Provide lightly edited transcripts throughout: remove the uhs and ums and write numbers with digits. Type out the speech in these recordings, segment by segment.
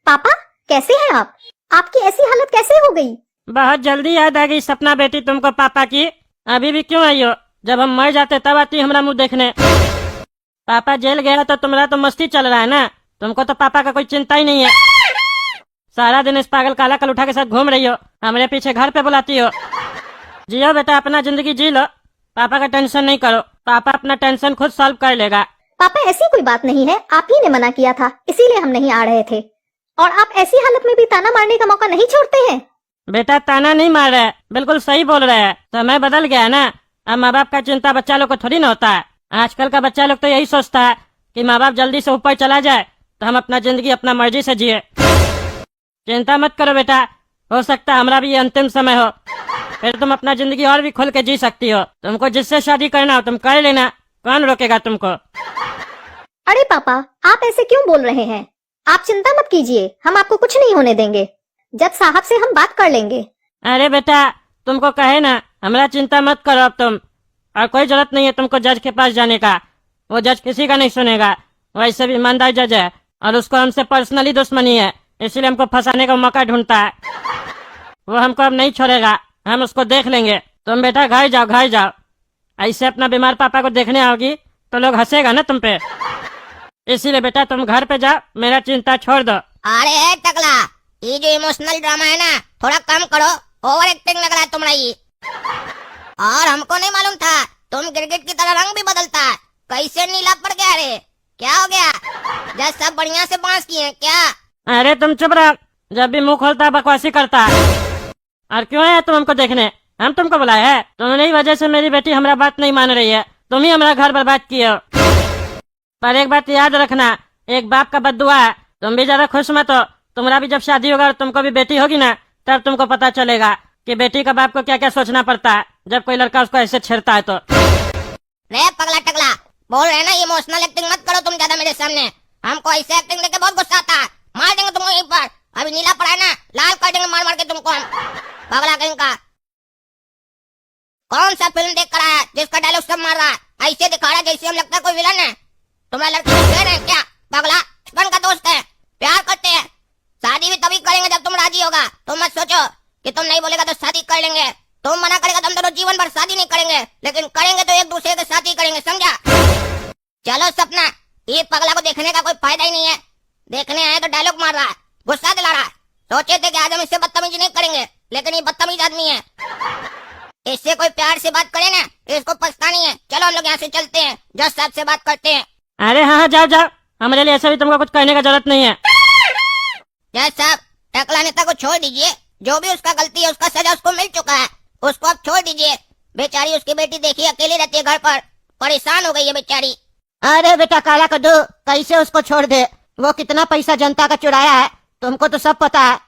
पापा कैसे हैं आप? आपकी ऐसी हालत कैसे हो गई? बहुत जल्दी याद आ गई सपना बेटी तुमको पापा की। अभी भी क्यों आई हो? जब हम मर जाते तब आती हमारा मुंह देखने। पापा जेल गया तो तुम्हारा तो मस्ती चल रहा है ना। तुमको तो पापा का कोई चिंता ही नहीं है। सारा दिन इस पागल काला कलूठा के साथ घूम रही हो, हमारे पीछे घर पे बुलाती हो। जियो बेटा, अपना जिंदगी जी लो, पापा का टेंशन नहीं करो। पापा अपना टेंशन खुद सॉल्व कर लेगा। पापा ऐसी कोई बात नहीं है, आप ही ने मना किया था, इसीलिए हम नहीं आ रहे थे। और आप ऐसी हालत में भी ताना मारने का मौका नहीं छोड़ते हैं। बेटा ताना नहीं मार रहे, बिल्कुल सही बोल रहे हैं। समय बदल गया है ना। अब माँ बाप का चिंता बच्चा लोग को थोड़ी ना होता है। आजकल का बच्चा लोग तो यही सोचता है कि माँ बाप जल्दी से ऊपर चला जाए तो हम अपना जिंदगी अपना मर्जी से जिए। चिंता मत करो बेटा, हो सकता है हमारा भी ये अंतिम समय हो, फिर तुम अपना जिंदगी और भी खुल के जी सकती हो। तुमको जिससे शादी करना हो तुम कर लेना, कौन रोकेगा तुमको। अरे पापा, आप ऐसे क्यों बोल रहे हैं? आप चिंता मत कीजिए, हम आपको कुछ नहीं होने देंगे। जज साहब से हम बात कर लेंगे। अरे बेटा तुमको कहे ना, हमारा चिंता मत करो अब तुम। और कोई जरूरत नहीं है तुमको जज के पास जाने का। वो जज किसी का नहीं सुनेगा, वैसे भी ईमानदार जज है और उसको हमसे पर्सनली दुश्मनी है, इसीलिए हमको फंसाने का मौका ढूंढता है। वो हमको अब नहीं छोड़ेगा, हम उसको देख लेंगे। तुम बेटा घर जाओ, घर जाओ। ऐसे अपना बीमार पापा को देखने आओगी तो लोग हंसेगा ना तुम पे, इसीलिए बेटा तुम घर पे जाओ, मेरा चिंता छोड़ दो। अरे टकला, ये जो इमोशनल ड्रामा है ना, थोड़ा कम करो। ओवर एक्टिंग लग रहा है तुम्हारा ये। और हमको नहीं मालूम था तुम गिरगिट की तरह रंग भी बदलता है। कैसे नीला पड़ गया रे? क्या हो गया? जज सब बढ़िया से बांस किए हैं क्या? अरे तुम चुप रहो, जब भी मुंह खोलता है बकवासी करता है। और क्यों आया तुम हमको देखने? हम तुमको बुलाया है? तुम्हारी वजह से मेरी बेटी हमारा बात नहीं मान रही है, तुम ही हमारा घर बर्बाद किए हो। पर एक बात याद रखना, एक बाप का बद्दुआ है। तुम भी ज्यादा खुश मत हो, तुम्हारा भी जब शादी होगा और तुमको भी बेटी होगी ना, तब तुमको पता चलेगा कि बेटी का बाप को क्या क्या सोचना पड़ता है जब कोई लड़का उसको ऐसे छेड़ता है तो। रे पगला टकला, बोल रहे ना इमोशनल एक्टिंग मत करो तुम ज्यादा मेरे सामने। हमको ऐसे एक्टिंग देखे बहुत गुस्सा आता है। मार देंगे तुमको यहीं पर। अभी नीला पड़ा है ना, लाल कर देंगे मार मार के तुमको हम। पगला कहीं का। कौन सा फिल्म देख कर आया जिसका डायलॉग सब मार रहा है? ऐसे दिखा रहा है जैसे हम लगता है कोई विलन है। तुम्हारे लड़के कह रहे हैं क्या? पगला बचपन का दोस्त है, प्यार करते हैं। शादी भी तभी करेंगे जब तुम राजी होगा। तुम मत सोचो कि तुम नहीं बोलेगा तो शादी कर लेंगे। तुम मना करेगा तो हम दोनों जीवन भर शादी नहीं करेंगे, लेकिन करेंगे तो एक दूसरे के साथ ही करेंगे, समझा? चलो सपना, ये पगला को देखने का कोई फायदा ही नहीं है। देखने आए तो डायलॉग मार रहा है, गुस्सा दिला रहा है। सोचे थे कि आज हम इससे बदतमीजी नहीं करेंगे, लेकिन ये बदतमीज आदमी है। इससे कोई प्यार से बात करे ना, इसको पछतानी है। चलो हम लोग यहाँ से चलते हैं, जज साहब से बात करते हैं। अरे हाँ जाओ जाओ, हमारे लिए ऐसा भी तुमको कुछ कहने का जरूरत नहीं है। जज साहब, टकला नेता को छोड़ दीजिए। जो भी उसका गलती है उसका सजा उसको मिल चुका है, उसको अब छोड़ दीजिए। बेचारी उसकी बेटी देखिए अकेली रहती है घर पर, परेशान हो गई है बेचारी। अरे बेटा काला कद्दू, कैसे उसको छोड़ दे? वो कितना पैसा जनता का चुराया है, तुमको तो सब पता है।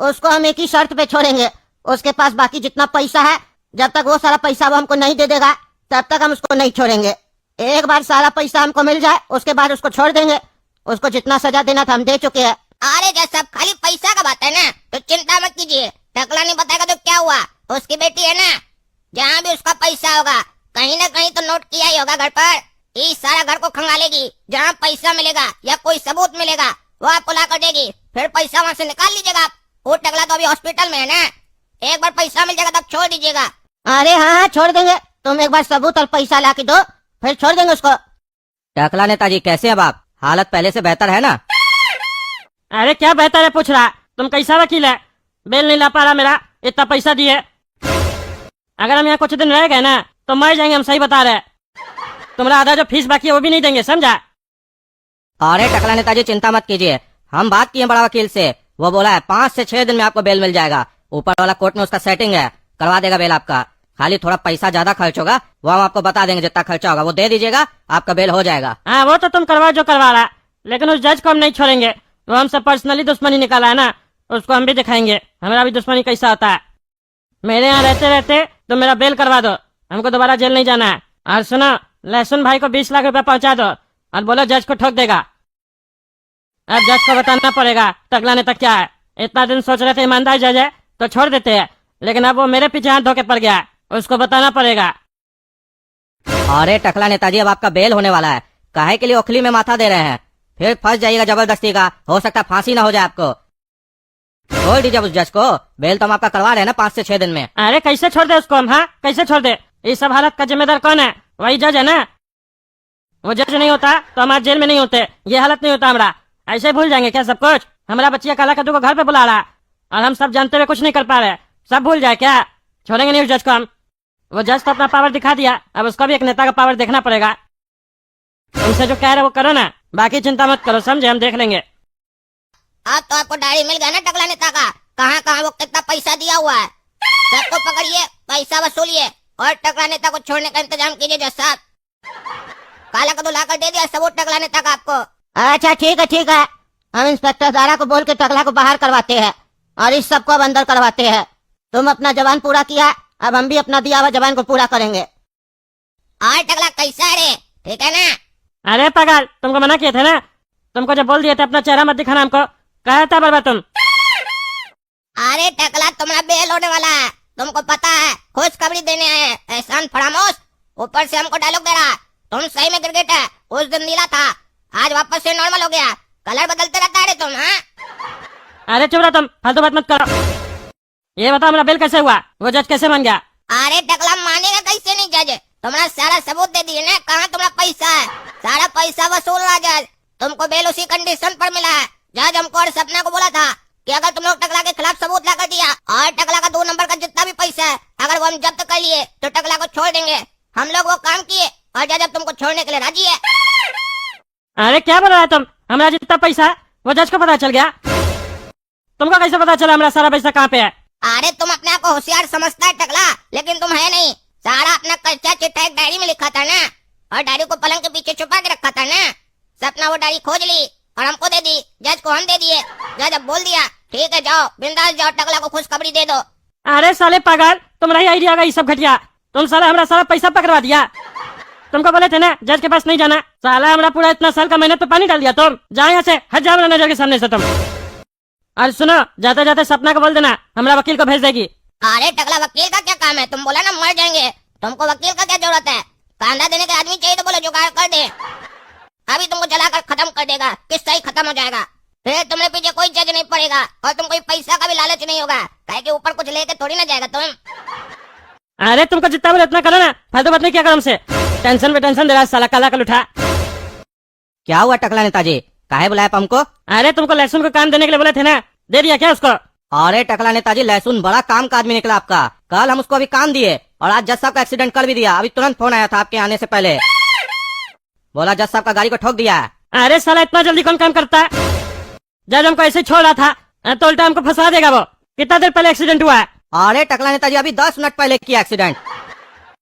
उसको हम एक ही शर्त पे छोड़ेंगे, उसके पास बाकी जितना पैसा है, जब तक वो सारा पैसा वो हमको नहीं दे देगा तब तक हम उसको नहीं छोड़ेंगे। एक बार सारा पैसा हमको मिल जाए उसके बाद उसको छोड़ देंगे। उसको जितना सजा देना था हम दे चुके हैं। अरे जज साहब, खाली पैसा का बात है ना, तो चिंता मत कीजिए। टकला नहीं बताएगा तो क्या हुआ, उसकी बेटी है ना, जहाँ भी उसका पैसा होगा कहीं ना कहीं तो नोट किया ही होगा घर पर। इस सारा घर को खंगालेगी, जहाँ पैसा मिलेगा या कोई सबूत मिलेगा वो आपको ला कर देगी। फिर पैसा वहाँ से निकाल लीजिएगा आप। वो टकला तो अभी हॉस्पिटल में है ना, एक बार पैसा मिल जाएगा तब छोड़ दीजिएगा। अरे हाँ छोड़ देंगे, तुम एक बार सबूत और पैसा ला के दो, फिर छोड़ देंगे उसको। टकला नेताजी कैसे अब आप? हालत पहले से बेहतर है ना? अरे क्या बेहतर है पूछ रहा? तुम कैसा वकील है? बेल नहीं ला पा रहा मेरा, इतना पैसा दिए। अगर हम यहाँ कुछ दिन रह गए ना तो मर जाएंगे, हम सही बता रहे। तुम्हारा आधा जो फीस बाकी है वो भी नहीं देंगे, समझा? अरे टकला नेताजी चिंता मत कीजिए, हम बात किए बड़ा वकील से, वो बोला है 5 से 6 दिन में आपको बेल मिल जाएगा। ऊपर वाला कोर्ट में उसका सेटिंग है, करवा देगा बेल आपका। खाली थोड़ा पैसा ज्यादा खर्च होगा, वो हम आपको बता देंगे। जितना खर्चा होगा वो दे दीजिएगा, आपका बेल हो जाएगा। हाँ वो तो तुम करवा जो करवा रहा, लेकिन उस जज को हम नहीं छोड़ेंगे। वो हमसे पर्सनली दुश्मनी निकाला है ना, उसको हम भी दिखाएंगे हमारा भी दुश्मनी कैसा होता है। मेरे यहाँ रहते रहते तो मेरा बेल करवा दो, हमको दोबारा जेल नहीं जाना है। और सुनो, लहसुन भाई को 20 लाख रुपया पहुंचा दो और बोलो जज को ठोक देगा। अब जज को बताना पड़ेगा टकला नेता क्या है। इतना दिन सोच रहे थे ईमानदार जज है तो छोड़ देते हैं, लेकिन अब वो मेरे पीछे हाथ धोके पड़ गया, उसको बताना पड़ेगा। अरे टकला नेताजी अब आपका बेल होने वाला है, काहे के लिए ओखली में माथा दे रहे हैं? फिर फंस जाइएगा जबरदस्ती का, हो सकता है फांसी ना हो जाए आपको। छोड़ दीजिए उस जज को, बेल तो हम आपका करवा रहे हैं ना 5 से 6 दिन में। अरे कैसे छोड़ दे उसको हम, हाँ कैसे छोड़ दे? इस सब हालत का जिम्मेदार कौन है? वही जज है ना। वो जज नहीं होता तो हम आज जेल में नहीं होते, ये हालत नहीं होता हमारा। ऐसे भूल जाएंगे क्या सब कुछ? हमारा बच्चिया काला कद्दू को घर पे बुला रहा और हम सब जानते हुए कुछ नहीं कर पा रहे, सब भूल जाए क्या? छोड़ेंगे नहीं उस जज को हम। वो जज तो अपना पावर दिखा दिया, अब उसको भी एक नेता का पावर देखना पड़ेगा। तुमसे जो कह रहे वो करो ना, बाकी चिंता मत करो, समझे? हम देख लेंगे। अब तो आपको डायरी मिल गया ना टकला नेता का, कहाँ कहाँ वो कितना पैसा दिया हुआ है। सबको पकड़िए, पैसा वसूलिए और टकला नेता को छोड़ने का इंतजाम कीजिए जज साहब। काला कद्दू लाकर दे दिया सबूत टकला नेता का आपको। अच्छा ठीक है, हम इंस्पेक्टर दारा को बोल के टकला को बाहर करवाते हैं और इस सबको अब अंदर करवाते हैं। तुम अपना जवान पूरा किया, अब हम भी अपना दिया हुआ जवान को पूरा करेंगे। और टकला कैसा है रे, ठीक है ना? अरे पागल, तुमको मना किए थे ना, तुमको जब बोल दिए थे अपना चेहरा मत दिखाना हमको, कहा था बर्बाद तुम। अरे टकला तुम्हारा बेल होने वाला है, तुमको पता है, खुशखबरी देने आए हैं। एहसान फरामोश ऊपर से हमको डायलॉग दे रहा है। तुम सही में गिरगिट है, उस दिन नीला था, आज वापस से नॉर्मल हो गया। कलर बदलते रहता है रे तुम, हाँ? अरे चुप रहो तुम, फालतू बात मत करो। ये बताओ मेरा बिल कैसे हुआ, वो जज कैसे बन गया? अरे टकला मानेगा कैसे नहीं जज, तुम्हारा सारा सबूत दे दिए ना, कहाँ तुम्हारा पैसा है? सारा पैसा वसूल रहा जज, तुमको बेल उसी कंडीशन पर मिला है। जज हमको और सपना को बोला था कि अगर तुम लोग टकला के खिलाफ सबूत ला कर दिया और टकला का 2 नंबर का जितना भी पैसा है अगर वो हम जब्त कर लिए तो टकला को छोड़ देंगे। हम लोग वो काम किए और जज अब तुमको छोड़ने के लिए राजी है। अरे क्या बोल रहा है तुम? हमारा जितना पैसा है वो जज को पता चल गया? तुमको कैसे पता चला हमारा सारा पैसा कहाँ पे है? अरे तुम अपने आप को होशियार समझता है टकला, लेकिन तुम है नहीं। सारा अपना कच्चा चिट्ठा एक डायरी में लिखा था ना, और डायरी को पलंग के पीछे छुपा के रखा था ना। सपना वो डायरी खोज ली और हमको दे दी, जज को हम दे दिए। जज अब बोल दिया ठीक है जाओ, बिंदास जाओ, टकला को खुशखबरी दे दो। अरे साले पागल, तुम्हारा ही आइडिया होगा ये सब घटिया। तुम साला हमारा सारा पैसा पकड़वा दिया। तुमको बोले थे ना जज के पास नहीं जाना, साला हमारा पूरा इतना साल का मेहनत पे पानी डाल दिया। तुम जाओ यहाँ से, हट जाओ नजर के सामने से तुम। और सुनो, जाते जाते सपना को बोल देना हमारा वकील को भेज देगी। अरे टकला वकील का क्या काम है? तुम बोला ना मर जाएंगे, तुमको वकील का क्या जरूरत है? कांदा देने के आदमी चाहिए तो बोलो जुगाड़ कर दे, अभी तुमको जलाकर खत्म कर देगा, किस्सा ही खत्म हो जाएगा। फिर तुम्हारे पीछे कोई जज नहीं पड़ेगा और तुम कोई पैसा का भी लालच नहीं होगा, काहे कि ऊपर कुछ लेके थोड़ी ना जाएगा तुम। अरे तुमको जितना बोले उतना करो ना, फालतू बात नहीं किया करो हमसे। टेंशन पे टेंशन दे रहा है साला काला कल उठा। क्या हुआ टकला नेताजी, काहे बुलाया आप हमको? अरे तुमको लहसुन को काम देने के लिए बोले थे ना, दे दिया क्या उसको? अरे टकला नेताजी, लहसुन बड़ा काम का आदमी निकला आपका। कल हम उसको अभी काम दिए और आज जज साहब का एक्सीडेंट कर भी दिया। अभी तुरंत फोन आया था आपके आने से पहले, बोला जज साहब का गाड़ी को ठोक दिया है। अरे साला इतना जल्दी कौन काम करता है? जज हमको ऐसे ही छोड़ रहा था तो उल्टा हमको फंसा देगा वो। कितना देर पहले एक्सीडेंट हुआ है? अरे टकला नेताजी, अभी 10 मिनट पहले किया एक्सीडेंट।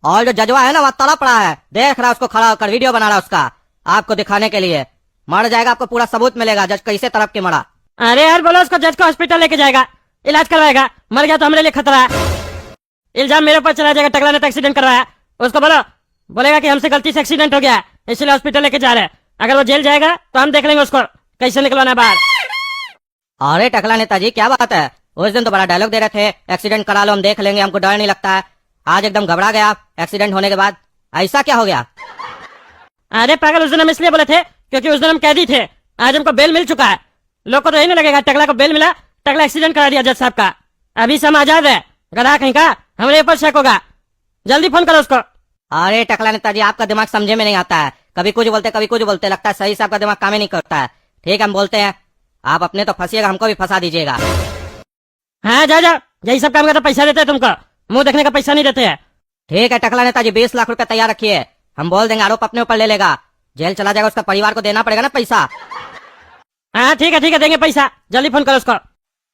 और जो जजवा है ना वहाँ तड़प पड़ा है, देख रहा है उसको खड़ा होकर, वीडियो बना रहा है उसका, आपको दिखाने के लिए। मर जाएगा, आपको पूरा सबूत मिलेगा जज कैसे तड़प के मरा। अरे यार बोलो उसको, जज को हॉस्पिटल लेके जाएगा, इलाज करवाएगा। मर गया तो हमारे लिए खतरा है, इल्जाम मेरे ऊपर चला जाएगा। टकला ने तो एक्सीडेंट करवाया, उसको बोलेगा कि हमसे गलती से एक्सीडेंट हो गया इसलिए हॉस्पिटल लेके जा रहे हैं। अगर वो जेल जाएगा तो हम देख लेंगे उसको कैसे निकलवाना बाहर। अरे टकला नेताजी क्या बात है, उस दिन तो बड़ा डायलॉग दे रहे थे, एक्सीडेंट करा लो हम देख लेंगे, हमको डर नहीं लगता है। आज एकदम घबरा गया आप एक्सीडेंट होने के बाद, ऐसा क्या हो गया? अरे पागल, उस दिन हम इसलिए बोले थे क्योंकि उस दिन हम कैदी थे, आज हमको बेल मिल चुका है। लोग को तो यही नहीं लगेगा टकला को बेल मिला, टकला एक्सीडेंट करा दिया जज साहब का। अभी से हम आजाद है, गधा कहीं का, हमारे ऊपर शक होगा। जल्दी फोन करो उसको। अरे टकला नेताजी, आपका दिमाग समझे में नहीं आता है, कभी कुछ बोलते कभी कुछ बोलते, लगता है सही से आपका दिमाग काम ही नहीं करता है। ठीक है हम बोलते हैं, आप अपने तो फंसिएगा, हमको भी फंसा दीजिएगा। हाँ जा जा, यही सब काम का तो पैसा देते हैं तुमको, मुंह देखने का पैसा नहीं देते हैं। ठीक है टकला नेताजी, 20 लाख रुपए तैयार रखिए, हम बोल देंगे आरोप अपने ऊपर ले लेगा, जेल चला जाएगा, उसका परिवार को देना पड़ेगा ना पैसा। हाँ ठीक है देंगे पैसा, जल्दी फोन करो उसको।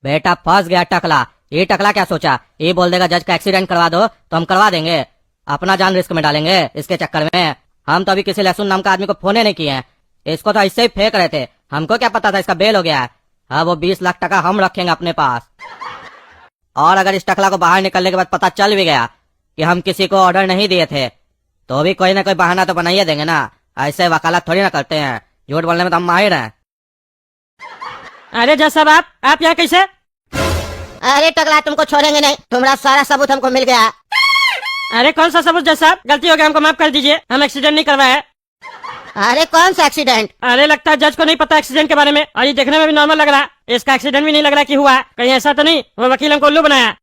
बेटा फंस गया टकला, ये टकला क्या सोचा, ये बोल देगा जज का एक्सीडेंट करवा दो तो हम करवा देंगे, अपना जान रिस्क में डालेंगे इसके चक्कर में। हम तो अभी किसी लहसुन नाम का आदमी को फोन नहीं किए हैं, इसको तो ऐसे ही फेंक रहे थे, हमको क्या पता था इसका बेल हो गया है। अब वो 20 लाख टका हम रखेंगे अपने पास, और अगर इस टकला को बाहर निकलने के बाद पता चल भी गया कि हम किसी को ऑर्डर नहीं दिए थे तो भी कोई ना कोई बहाना तो बनाइए देंगे ना, ऐसे वकालत थोड़ी ना करते हैं, झूठ बोलने में तो हम माहिर हैं। अरे जज साहब आप यहाँ कैसे? अरे टकला तुमको छोड़ेंगे नहीं, तुम्हारा सारा सबूत हमको मिल गया। अरे कौन सा सबूत जज साहब, गलती हो गया हमको माफ कर दीजिए, हम एक्सीडेंट नहीं करवाए। अरे कौन सा एक्सीडेंट? अरे लगता है जज को नहीं पता एक्सीडेंट के बारे में, और ये देखने में भी नॉर्मल लग रहा है। इसका एक्सीडेंट भी नहीं लग रहा कि हुआ, कहीं ऐसा तो नहीं वो वकील हमको उल्लू बनाया।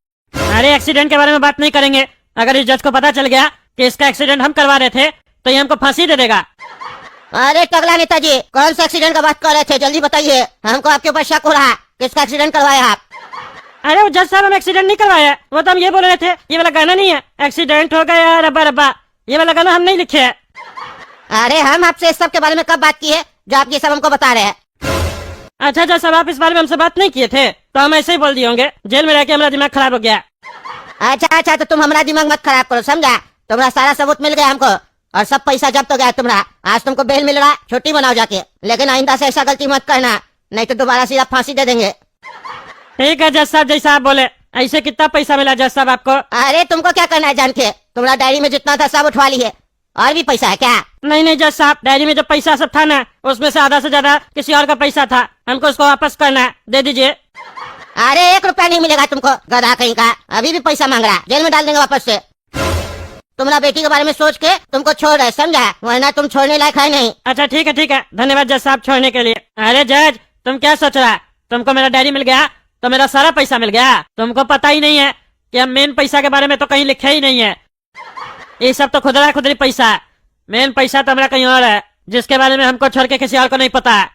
अरे एक्सीडेंट के बारे में बात नहीं करेंगे, अगर इस जज को पता चल गया कि इसका एक्सीडेंट हम करवा रहे थे तो ये हमको फांसी दे देगा। अरे टकला नेताजी, कौन सा एक्सीडेंट का बात कर रहे थे? जल्दी बताइए, हमको आपके ऊपर शक हो रहा है। किसका एक्सीडेंट करवाया आप? अरे वो जज साहब हम एक्सीडेंट नहीं करवाया, वो तो हम ये बोल रहे थे ये वाला गाना नहीं है, एक्सीडेंट हो गया रब्बा रब्बा, ये वाला गाना हम नहीं लिखे है। अरे हम आपसे इस सब के बारे में कब बात की है जो आप ये सब हमको बता रहे हैं? अच्छा जज साहब आप इस बारे में हमसे बात नहीं किए थे तो हम ऐसे ही बोल दिए होंगे, जेल में रह के हमारा दिमाग खराब हो गया। अच्छा तो तुम हमारा दिमाग मत खराब करो, समझा? तुम्हारा सारा सबूत मिल गया हमको और सब पैसा जब्त हो गया तुम्हारा। आज तुमको बेल मिल रहा है, छुट्टी बनाओ जाके, लेकिन आइंदा से ऐसा गलती मत करना, नहीं तो दोबारा सीधा फांसी दे देंगे। ठीक है जज साहब जैसा आप बोले। ऐसे कितना पैसा मिला जज साहब आपको? अरे तुमको क्या करना है जान के? तुम्हारा डायरी में जितना था सब उठवा लिए, और भी पैसा है क्या? नहीं जज साहब, डायरी में जो पैसा सब था ना उसमें से आधा से ज्यादा किसी और का पैसा था, हमको उसको वापस करना है, दे दीजिए। अरे 1 रुपया नहीं मिलेगा तुमको, गधा कहीं का, अभी भी पैसा मांग रहा है, जेल में डाल देंगे वापस से। तुम्हारा बेटी के बारे में सोच के तुमको छोड़ रहे, समझा? वरना तुम छोड़ने लायक है नहीं। अच्छा ठीक है, धन्यवाद जज साहब छोड़ने के लिए। अरे जज तुम क्या सोच रहा है, तुमको मेरा डायरी मिल गया तो मेरा सारा पैसा मिल गया? तुमको पता ही नहीं है कि हम मेन पैसा के बारे में तो कहीं लिखे ही नहीं है, ये सब तो खुदरा खुदरी पैसा है। मेन पैसा तो हमारा कहीं और है जिसके बारे में हमको छोड़ के किसी और को नहीं पता है।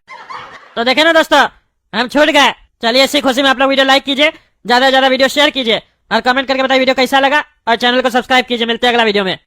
तो देखे ना दोस्तों, हम छूट गए। चलिए इसी खुशी में आप लोग वीडियो लाइक कीजिए, ज्यादा से ज्यादा वीडियो शेयर कीजिए और कमेंट करके बताइए वीडियो कैसा लगा, और चैनल को सब्सक्राइब कीजिए। मिलते हैं अगला वीडियो में।